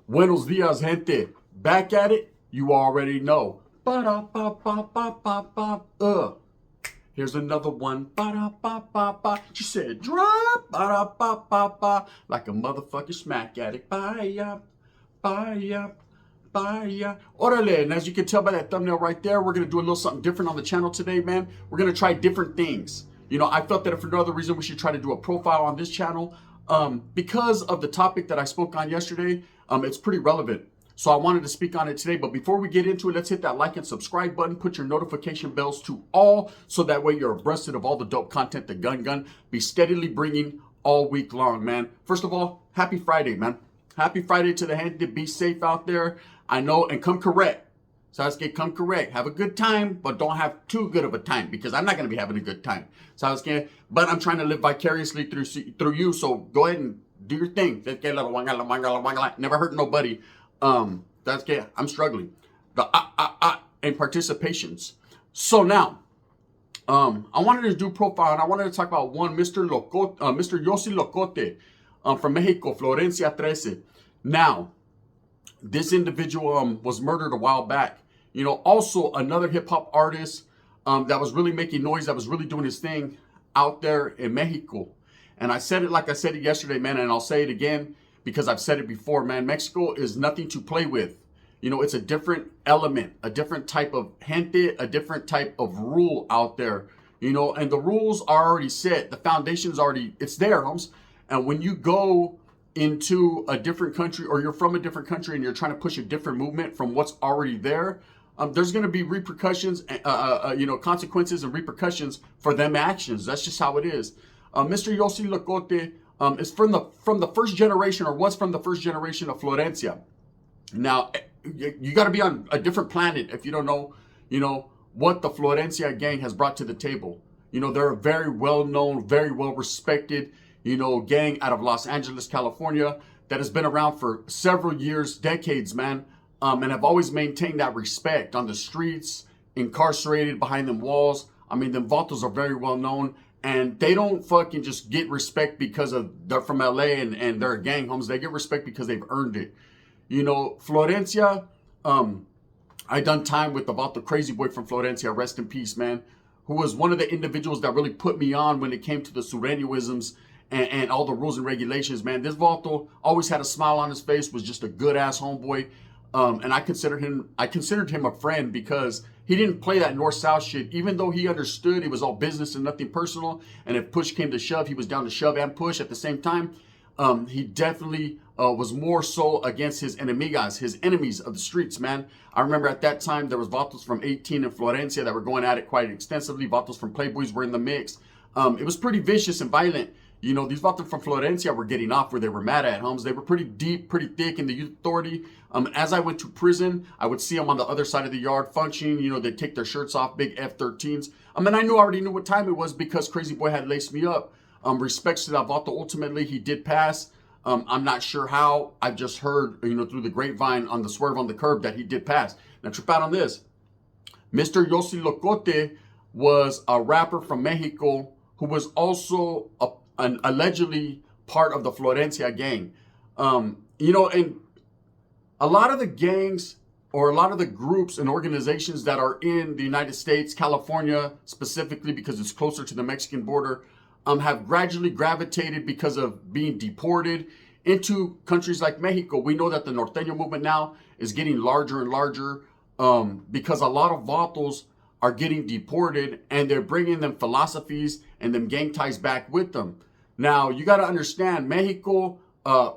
Buenos dias, gente. Back at it, you already know. Ba-da-ba-ba-ba-ba-ba. Here's another one. Ba-da-ba-ba-ba. She said, drop. Ba-da-ba-ba-ba. Like a motherfucking smack addict. Bye-ya. Bye-ya. Bye-ya. Orale. And as you can tell by that thumbnail right there, we're going to do a little something different on the channel today, man. We're going to try different things. You know, I felt that for no other reason, we should try to do a profile on this channel. Because of the topic that I spoke on yesterday, it's pretty relevant. So I wanted to speak on it today. But before we get into it, let's hit that like and subscribe button. Put your notification bells to all, so that way you're abreast of all the dope content the Gun be steadily bringing all week long, man. First of all, happy Friday, man. Happy Friday to the gente. Be safe out there. I know, and come correct. Sasuke, come correct. Have a good time, but don't have too good of a time, because I'm not going to be having a good time. Sasuke, but I'm trying to live vicariously through you, so go ahead and do your thing. Never hurt nobody. Sasuke, I'm struggling. And participations. So now, I wanted to do profile, and I wanted to talk about one, Mr. Yosi Locote, from Mexico, Florencia 13. Now, this individual was murdered a while back. You know, also another hip hop artist that was really making noise, that was really doing his thing out there in Mexico. And I said it like I said it yesterday, man, and I'll say it again because I've said it before, man. Mexico is nothing to play with. You know, it's a different element, a different type of gente, a different type of rule out there. You know, and the rules are already set. The foundation's already, it's there, homes. And when you go into a different country, or you're from a different country and you're trying to push a different movement from what's already there, there's going to be repercussions, you know, consequences and repercussions for them actions. That's just how it is. Mr. Yosi Locote is from the first generation, or was from the first generation of Florencia. Now, you got to be on a different planet if you don't know, you know, what the Florencia gang has brought to the table. You know, they're a very well-known, very well-respected, you know, gang out of Los Angeles, California, that has been around for several years, decades, man, and have always maintained that respect on the streets, incarcerated behind them walls. I mean, them vatos are very well known, and they don't fucking just get respect because they're from LA and they're a gang, homes. They get respect because they've earned it. You know, Florencia, I done time with the vato crazy boy from Florencia, rest in peace, man, who was one of the individuals that really put me on when it came to the Sureñoisms and all the rules and regulations, man. This vato always had a smile on his face, was just a good ass homeboy. And I considered him a friend, because he didn't play that north-south shit, even though he understood it was all business and nothing personal. And if push came to shove, he was down to shove and push at the same time. He definitely was more so against his enemigas, his enemies of the streets, man. I remember at that time there was vatos from 18 in Florencia that were going at it quite extensively. Vatos from Playboys were in the mix. It was pretty vicious and violent. You know, these vatos from Florencia were getting off where they were mad at, homes. They were pretty deep, pretty thick in the youth authority. As I went to prison, I would see them on the other side of the yard functioning. You know, they'd take their shirts off, big F-13s. And I already knew what time it was, because Crazy Boy had laced me up. Respects to that vato, ultimately, he did pass. I'm not sure how. I've just heard, you know, through the grapevine on the swerve on the curb that he did pass. Now, trip out on this. Mr. Yosi Locote was a rapper from Mexico who was also allegedly part of the Florencia gang. You know, and a lot of the gangs, or a lot of the groups and organizations that are in the United States, California specifically, because it's closer to the Mexican border, have gradually gravitated, because of being deported, into countries like Mexico. We know that the Norteño movement now is getting larger and larger, because a lot of vatos are getting deported, and they're bringing them philosophies and them gang ties back with them. Now, you got to understand, Mexico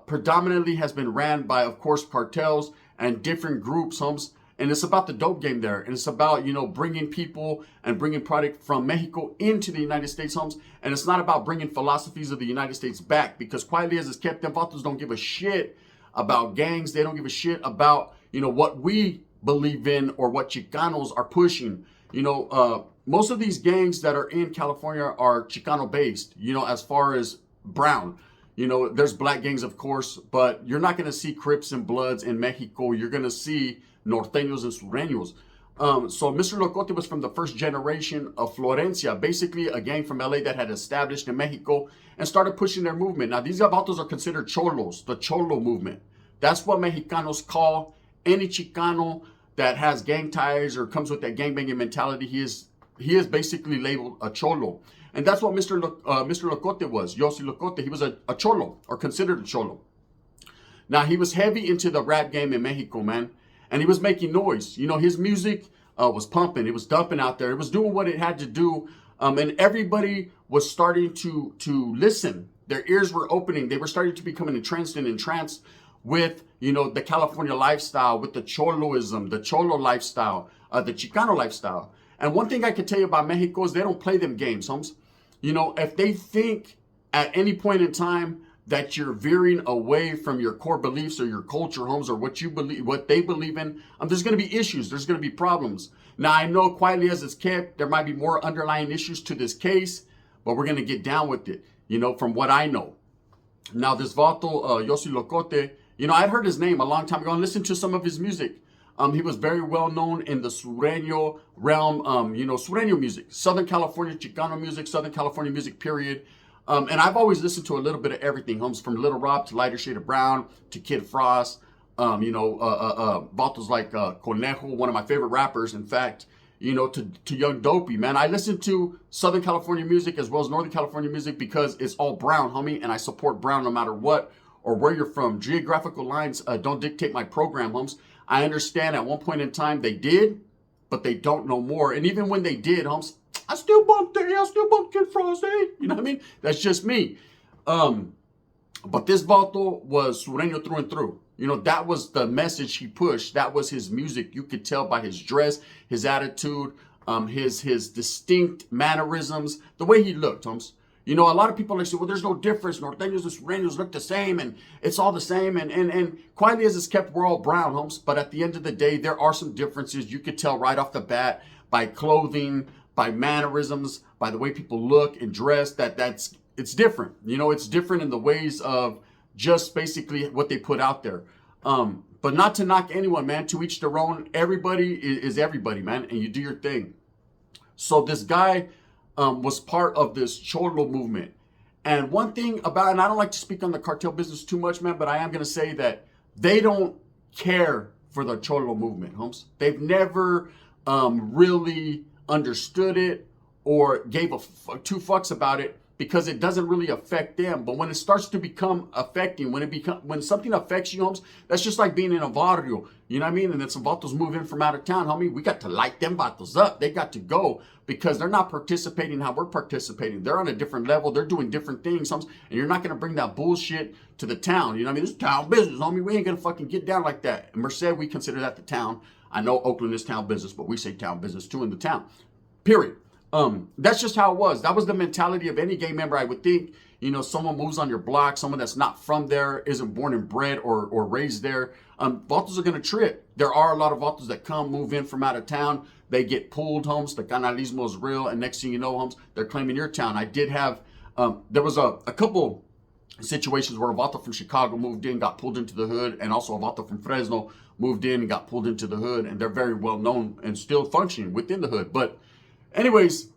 predominantly has been ran by, of course, cartels and different groups, homes. And it's about the dope game there. And it's about, you know, bringing people and bringing product from Mexico into the United States, homes. And it's not about bringing philosophies of the United States back, because quietly as it's kept, them vatos don't give a shit about gangs. They don't give a shit about, you know, what we believe in or what Chicanos are pushing. You know, most of these gangs that are in California are Chicano based, you know, as far as brown. You know, there's black gangs, of course, but you're not going to see Crips and Bloods in Mexico. You're going to see Norteños and Sureños. So Mr. Locote was from the first generation of Florencia, basically a gang from LA that had established in Mexico and started pushing their movement. Now, these vatos are considered cholos, the cholo movement. That's what Mexicanos call any Chicano that has gang ties or comes with that gangbanging mentality. He is basically labeled a cholo. And that's what Mr. Locote was, Yosi Loot. He was a cholo, or considered a cholo. Now, he was heavy into the rap game in Mexico, man. And he was making noise. You know, his music was pumping. It was dumping out there. It was doing what it had to do. And everybody was starting to listen. Their ears were opening. They were starting to become entranced with, you know, the California lifestyle, with the choloism, the cholo lifestyle, the Chicano lifestyle. And one thing I can tell you about Mexico is they don't play them games, homes. You know, if they think at any point in time that you're veering away from your core beliefs or your culture, homes, or what you believe, what they believe in, there's going to be issues. There's going to be problems. Now, I know quietly as it's kept, there might be more underlying issues to this case, but we're going to get down with it, you know, from what I know. Now, this vato, Yosi Locote, you know, I'd heard his name a long time ago and listened to some of his music. He was very well known in the Sureño realm, you know, Sureño music, Southern California Chicano music, Southern California music, period. And I've always listened to a little bit of everything, homes, from Little Rob to Lighter Shade of Brown to Kid Frost, you know, vatos like Conejo, one of my favorite rappers, in fact, you know, to Young Dopey, man. I listen to Southern California music as well as Northern California music because it's all brown, homie, and I support brown no matter what or where you're from. Geographical lines don't dictate my program, homes. I understand at one point in time they did, but they don't know more. And even when they did, homes, I still bump Kid Frost, eh? You know what I mean? That's just me. But this vato was Sureño through and through. You know, that was the message he pushed. That was his music. You could tell by his dress, his attitude, his distinct mannerisms, the way he looked, homes. You know, a lot of people like say, well, there's no difference. Norteños and Sureños look the same, and it's all the same. And quietly as it's kept, we're all brown, homes. But at the end of the day, there are some differences. You could tell right off the bat by clothing, by mannerisms, by the way people look and dress, it's different. You know, it's different in the ways of just basically what they put out there. But not to knock anyone, man. To each their own. Everybody is everybody, man. And you do your thing. So this guy was part of this cholo movement. And one thing about, and I don't like to speak on the cartel business too much, man, but I am going to say that they don't care for the cholo movement, homes. They've never really understood it or gave two fucks about it because it doesn't really affect them. But when it starts to become affecting, when something affects you, homes, that's just like being in a barrio, you know what I mean? And then some vatos move in from out of town, homie, we got to light them vatos up. They got to go because they're not participating how we're participating. They're on a different level. They're doing different things, homes, and you're not going to bring that bullshit to the town. You know what I mean? This is town business, homie. We ain't going to fucking get down like that. In Merced, we consider that the town. I know Oakland is town business, but we say town business too in the town. Period. That's just how it was. That was the mentality of any gang member, I would think. You know, someone moves on your block, someone that's not from there, isn't born and bred or raised there. Vatos are going to trip. There are a lot of vatos that move in from out of town. They get pulled, homes. The canalismo is real. And next thing you know, homes, they're claiming your town. I did have, there was a couple situations where a vato from Chicago moved in, got pulled into the hood, and also a vato from Fresno moved in and got pulled into the hood. And they're very well known and still functioning within the hood. But anyways,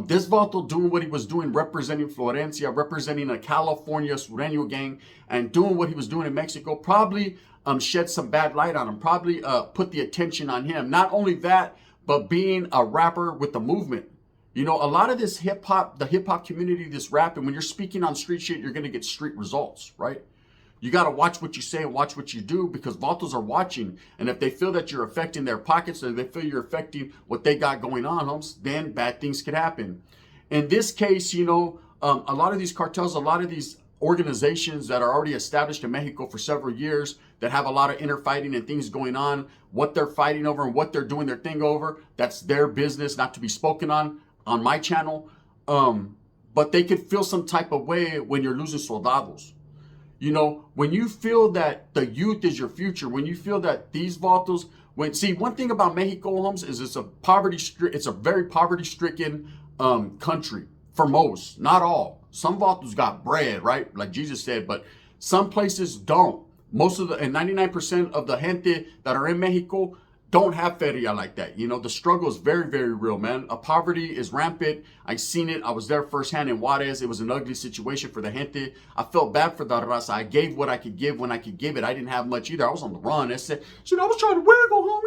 this vato doing what he was doing, representing Florencia, representing a California Sureño gang, and doing what he was doing in Mexico, probably shed some bad light on him, probably put the attention on him. Not only that, but being a rapper with the movement. You know, a lot of this hip-hop, the hip-hop community, this rap, and when you're speaking on street shit, you're going to get street results, right? You got to watch what you say and watch what you do because vatos are watching. And if they feel that you're affecting their pockets or they feel you're affecting what they got going on, homes, then bad things could happen. In this case, you know, a lot of these cartels, a lot of these organizations that are already established in Mexico for several years that have a lot of inner fighting and things going on, what they're fighting over and what they're doing their thing over, that's their business, not to be spoken on my channel. But they could feel some type of way when you're losing soldados. You know, when you feel that the youth is your future, when you feel that these vatos, see, one thing about Mexico, homes, is it's a very poverty-stricken country for most, not all. Some vatos got bread, right? Like Jesus said, but some places don't. And 99% of the gente that are in Mexico don't have feria like that. You know, the struggle is very, very real, man. Poverty is rampant. I seen it. I was there firsthand in Juarez. It was an ugly situation for the gente. I felt bad for the raza. I gave what I could give when I could give it. I didn't have much either. I was on the run. I said, shit, I was trying to wiggle,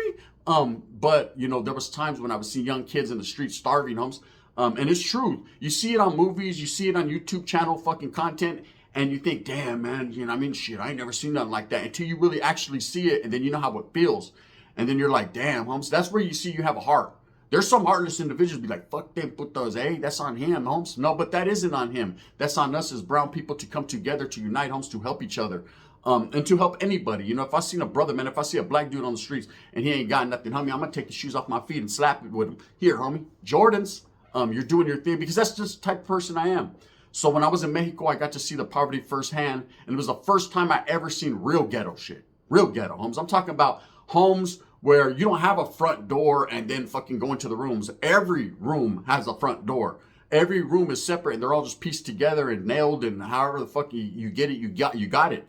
homie. But, you know, there was times when I would see young kids in the streets starving, homes. And it's true. You see it on movies. You see it on YouTube channel fucking content. And you think, damn, man, you know, I mean, shit, I ain't never seen nothing like that until you really actually see it. And then you know how it feels. And then you're like, damn, Holmes, that's where you see you have a heart. There's some heartless individuals be like, fuck them putos, that's on him, Holmes. No, but that isn't on him. That's on us as brown people to come together, to unite, Holmes, to help each other. And to help anybody. You know, if I seen a brother, man, if I see a black dude on the streets and he ain't got nothing, homie, I'm going to take the shoes off my feet and slap it with him. Here, homie, Jordans, you're doing your thing, because that's just the type of person I am. So when I was in Mexico, I got to see the poverty firsthand. And it was the first time I ever seen real ghetto shit. Real ghetto homes. I'm talking about homes where you don't have a front door and then fucking go into the rooms. Every room has a front door. Every room is separate and they're all just pieced together and nailed, and however the fuck you get it, you got it.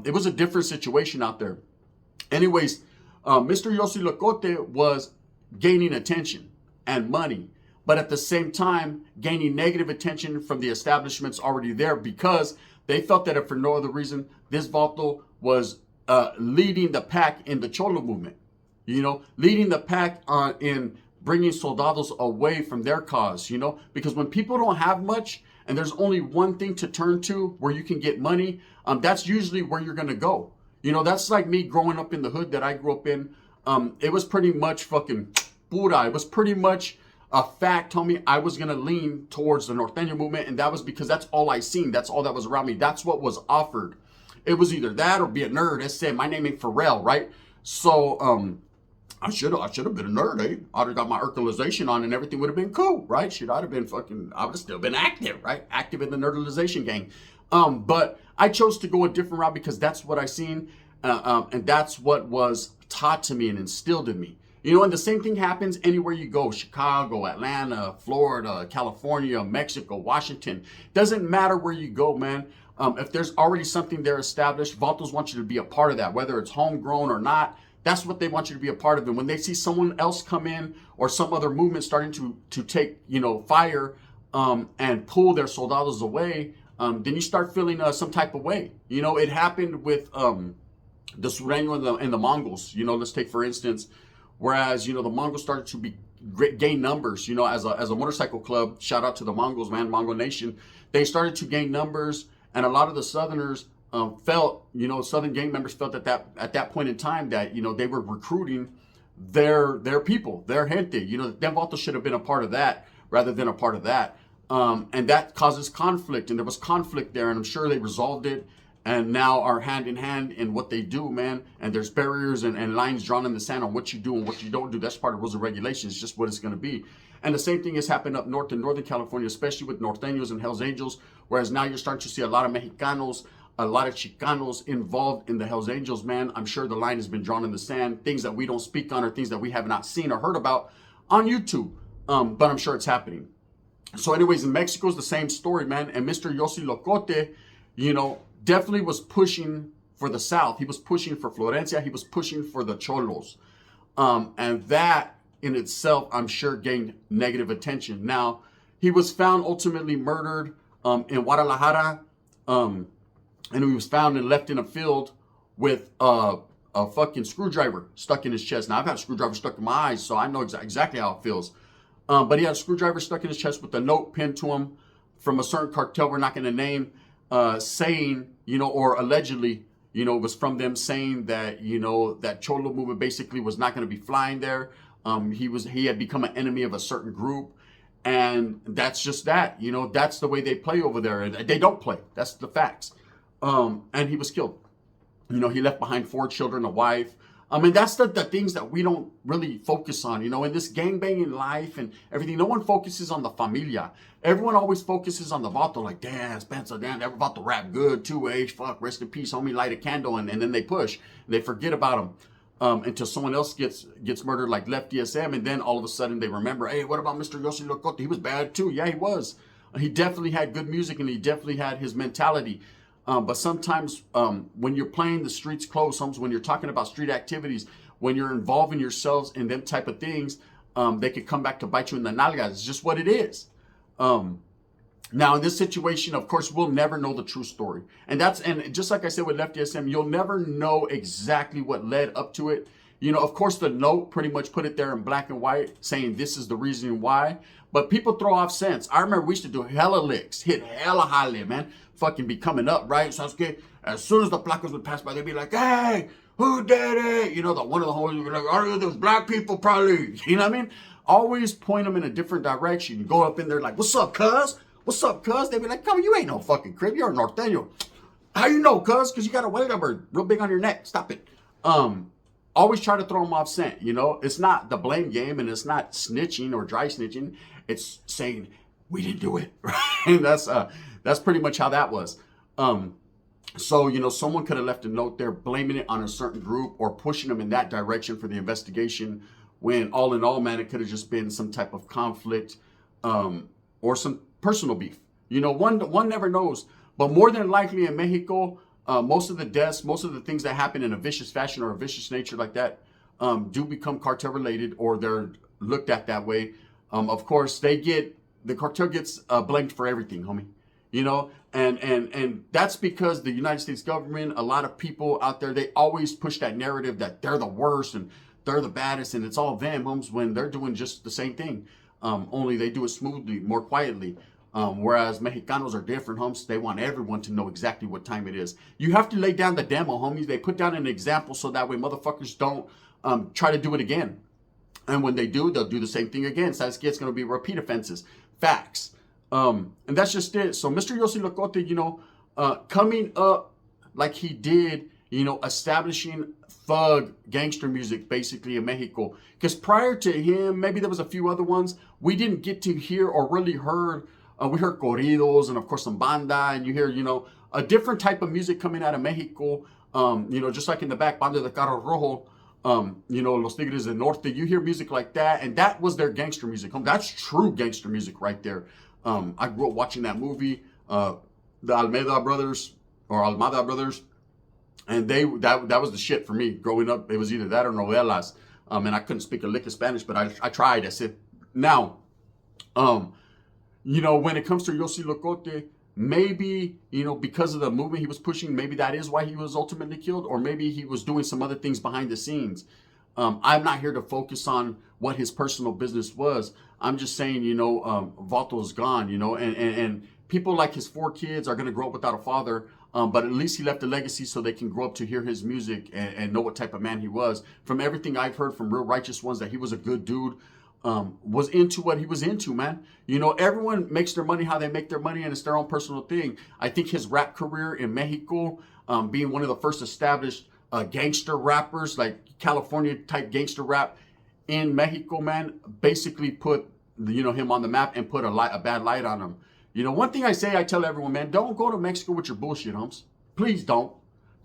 It was a different situation out there. Anyways, Mr. Yosi Locote was gaining attention and money, but at the same time gaining negative attention from the establishments already there, because they felt that if for no other reason, this vato was leading the pack in the cholo movement. You know, leading the pack in bringing soldados away from their cause, you know, because when people don't have much and there's only one thing to turn to where you can get money, that's usually where you're going to go. You know, that's like me growing up in the hood that I grew up in. It was pretty much fucking pura. It was pretty much a fact, homie. I was going to lean towards the Norteño movement, and that was because that's all I seen. That's all that was around me. That's what was offered. It was either that or be a nerd. I said, my name ain't Pharrell, right? So, I should have been a nerd, eh? I'd have got my Urkelization on and everything would have been cool, right? Shit, I would have still been active, right? Active in the nerdalization gang. But I chose to go a different route because that's what I seen, and that's what was taught to me and instilled in me. You know, and the same thing happens anywhere you go: Chicago, Atlanta, Florida, California, Mexico, Washington. Doesn't matter where you go, man. If there's already something there established, vatos want you to be a part of that, whether it's homegrown or not. That's what they want you to be a part of. And when they see someone else come in or some other movement starting to take, you know, fire and pull their soldados away, then you start feeling some type of way. You know, it happened with the Sureño and the Mongols. You know, let's take for instance, whereas, you know, the Mongols started to gain numbers, you know, as a motorcycle club. Shout out to the Mongols, man, Mongol Nation. They started to gain numbers, and a lot of the Southerners felt, you know, Southern gang members felt at that point in time that, you know, they were recruiting their people, their gente. You know, them vatos should have been a part of that rather than a part of that. And that causes conflict, and there was conflict there, and I'm sure they resolved it and now are hand in hand in what they do, man. And there's barriers and lines drawn in the sand on what you do and what you don't do. That's part of rules and regulations, just what it's going to be. And the same thing has happened up north in Northern California, especially with Norteños and Hells Angels, whereas now you're starting to see a lot of Mexicanos, a lot of Chicanos involved in the Hells Angels, man. I'm sure the line has been drawn in the sand. Things that we don't speak on or things that we have not seen or heard about on YouTube. But I'm sure it's happening. So anyways, in Mexico is the same story, man. And Mr. Yosi Locote, you know, definitely was pushing for the South. He was pushing for Florencia. He was pushing for the cholos. And that in itself, I'm sure, gained negative attention. Now, he was found ultimately murdered in Guadalajara. And he was found and left in a field with a fucking screwdriver stuck in his chest. Now, I've had a screwdriver stuck in my eyes, so I know exactly how it feels. But he had a screwdriver stuck in his chest with a note pinned to him from a certain cartel we're not going to name, saying, you know, or allegedly, you know, it was from them saying that, you know, that Cholo movement basically was not going to be flying there. He had become an enemy of a certain group. And that's just that, you know, that's the way they play over there. They don't play. That's the facts. And he was killed. You know, he left behind 4 children, a wife. I mean, that's the things that we don't really focus on, you know, in this gangbanging life and everything. No one focuses on the familia. Everyone always focuses on the vato, like, damn, Spencer, damn, they're about to rap good, 2H, fuck, rest in peace, homie, light a candle, and then they push. And they forget about him until someone else gets murdered, like Left DSM, and then all of a sudden they remember, hey, what about Mr. Yosi Locote? He was bad too. Yeah, he was. He definitely had good music, and he definitely had his mentality. But sometimes when you're playing the streets close, when you're talking about street activities, when you're involving yourselves in them type of things, they could come back to bite you in the nalgas. It's just what it is. Now, in this situation, of course, we'll never know the true story. And just like I said with Lefty SM, you'll never know exactly what led up to it. You know, of course, the note pretty much put it there in black and white saying this is the reason why. But people throw off cents. I remember we used to do hella licks, hit hella high lit, man. Fucking be coming up, right? So as soon as the placas would pass by, they'd be like, hey, who did it? You know, one of the homies would be like, oh, those black people probably. You know what I mean? Always point them in a different direction. Go up in there like, what's up, cuz? What's up, cuz? They be like, come on, you ain't no fucking crib. You're a norteño. How you know, cuz? Because you got a weather bird real big on your neck. Stop it. Always try to throw them off scent. You know, it's not the blame game and it's not snitching or dry snitching. It's saying, we didn't do it. And that's pretty much how that was. So, you know, someone could have left a note there blaming it on a certain group or pushing them in that direction for the investigation when all in all, man, it could have just been some type of conflict or some personal beef. You know, one never knows. But more than likely in Mexico, most of the deaths, most of the things that happen in a vicious fashion or a vicious nature like that do become cartel related or they're looked at that way. Of course, the cartel gets blamed for everything, homie. You know, and that's because the United States government, a lot of people out there, they always push that narrative that they're the worst and they're the baddest and it's all them, homes, when they're doing just the same thing. Only they do it smoothly, more quietly. Whereas Mexicanos are different, homes. They want everyone to know exactly what time it is. You have to lay down the demo, homies. They put down an example so that way motherfuckers don't try to do it again. And when they do, they'll do the same thing again. So it's going to be repeat offenses. Facts. And that's just it. So Mr. Yosi Locote, you know, coming up like he did, you know, establishing thug gangster music basically in Mexico. Because prior to him, maybe there was a few other ones, we didn't get to hear or really heard. We heard corridos and of course some banda, and you hear, you know, a different type of music coming out of Mexico. You know, just like in the back, Banda de Carro Rojo, you know, Los Tigres del Norte, you hear music like that, and that was their gangster music. That's true gangster music right there. I grew up watching that movie, the Almada brothers, and that was the shit for me growing up. It was either that or novelas, and I couldn't speak a lick of Spanish, but I tried. I said, now, you know, when it comes to Yosi Locote, maybe, you know, because of the movement he was pushing, maybe that is why he was ultimately killed, or maybe he was doing some other things behind the scenes. I'm not here to focus on what his personal business was. I'm just saying, you know, Valto's gone, you know, and people like his 4 kids are going to grow up without a father, but at least he left a legacy so they can grow up to hear his music and know what type of man he was. From everything I've heard from real righteous ones, that he was a good dude, was into what he was into, man. You know, everyone makes their money how they make their money, and it's their own personal thing. I think his rap career in Mexico, being one of the first established gangster rappers, like California type gangster rap in Mexico, man, basically put, you know, him on the map and put a bad light on him. You know, one thing I tell everyone, man, don't go to Mexico with your bullshit, homes. Please don't.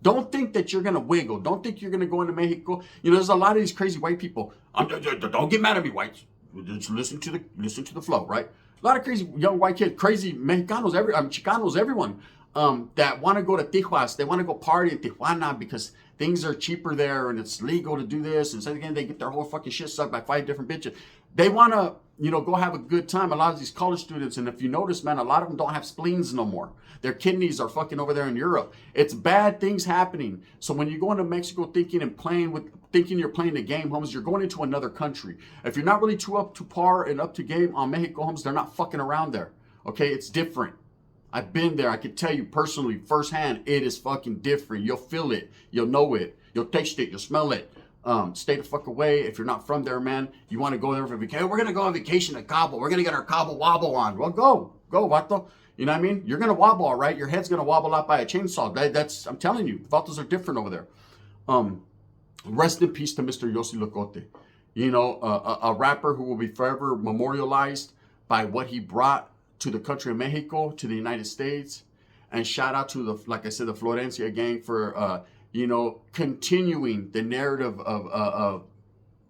Don't think that you're going to wiggle. Don't think you're going to go into Mexico. You know, there's a lot of these crazy white people. Don't get mad at me, whites. Just listen to the flow, right? A lot of crazy young white kids, crazy Mexicanos, Chicanos, everyone that want to go to Tijuana. They want to go party in Tijuana because things are cheaper there and it's legal to do this. And so again, they get their whole fucking shit sucked by 5 different bitches. They want to, you know, go have a good time. A lot of these college students, and if you notice, man, a lot of them don't have spleens no more. Their kidneys are fucking over there in Europe. It's bad things happening. So when you go into Mexico thinking you're playing the game, homes, you're going into another country. If you're not really too up to par and up to game on Mexico, homes, they're not fucking around there. Okay, it's different. I've been there. I can tell you personally, firsthand, it is fucking different. You'll feel it. You'll know it. You'll taste it. You'll smell it. Stay the fuck away. If you're not from there, man, you want to go there for vacation. We're going to go on vacation to Cabo. We're going to get our Cabo wobble on. Well, go, vato. You know what I mean? You're going to wobble, all right? Your head's going to wobble out by a chainsaw. That's, I'm telling you, vatos are different over there. Rest in peace to Mr. Yosi Locote. You know, a rapper who will be forever memorialized by what he brought to the country of Mexico, to the United States. And shout out to the, like I said, the Florencia gang for, you know, continuing the narrative of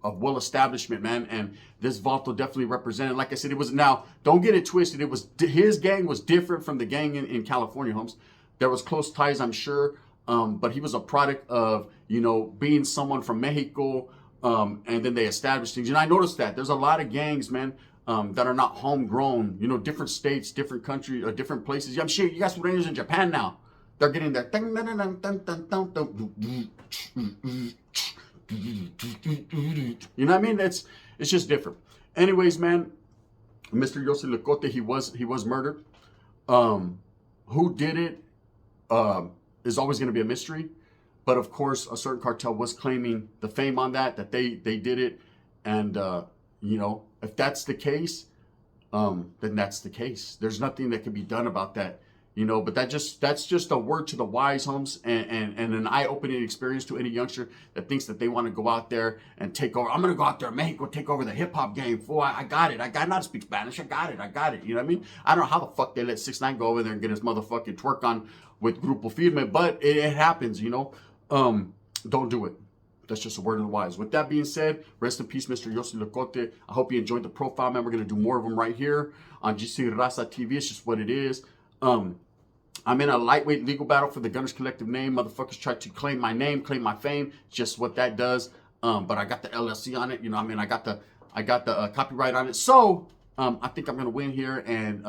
well establishment, man. And this Valto definitely represented. Like I said, it was, now don't get it twisted. It was, his gang was different from the gang in California, homes. There was close ties, I'm sure. But he was a product of, you know, being someone from Mexico, and then they establish things. And I noticed that there's a lot of gangs, man, that are not homegrown. You know, different states, different countries, or different places. I'm sure you got some rangers in Japan now. They're getting there. You know what I mean? It's just different. Anyways, man, Mr. Yosi Locote, he was murdered. Who did it is always going to be a mystery. But of course, a certain cartel was claiming the fame on that they did it. And, you know, if that's the case, then that's the case. There's nothing that can be done about that, you know, but that's just a word to the wise, homes, and an eye-opening experience to any youngster that thinks that they want to go out there and take over. I'm going to go out there, man, go take over the hip-hop game. Fool, I got it. I got not to speak Spanish. I got it. You know what I mean? I don't know how the fuck they let 6ix9ine go over there and get his motherfucking twerk on with Grupo Firme, but it happens, you know. Don't do it. That's just a word of the wise. With that being said, rest in peace, Mr. Yosi Locote. I hope you enjoyed the profile, man. We're going to do more of them right here on GC Raza TV. It's just what it is. I'm in a lightweight legal battle for the Gunners Collective name. Motherfuckers try to claim my name, claim my fame. Just what that does. But I got the LLC on it. You know what I mean? I got the copyright on it. So, I think I'm going to win here. And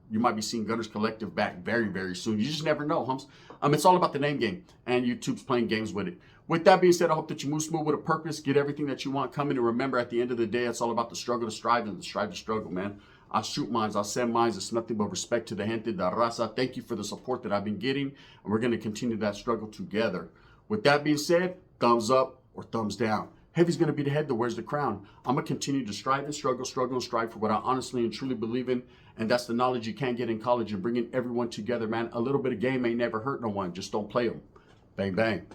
you might be seeing Gunners Collective back very, very soon. You just never know, humps. It's all about the name game. And YouTube's playing games with it. With that being said, I hope that you move smooth with a purpose. Get everything that you want coming. And remember, at the end of the day, it's all about the struggle to strive and the strive to struggle, man. I'll shoot mines. I'll send mines. It's nothing but respect to the gente de raza. Thank you for the support that I've been getting. And we're going to continue that struggle together. With that being said, thumbs up or thumbs down. Heavy's going to be the head that wears the crown. I'm going to continue to strive and struggle and strive for what I honestly and truly believe in. And that's the knowledge you can't get in college and bringing everyone together, man. A little bit of game ain't never hurt no one. Just don't play them. Bang, bang.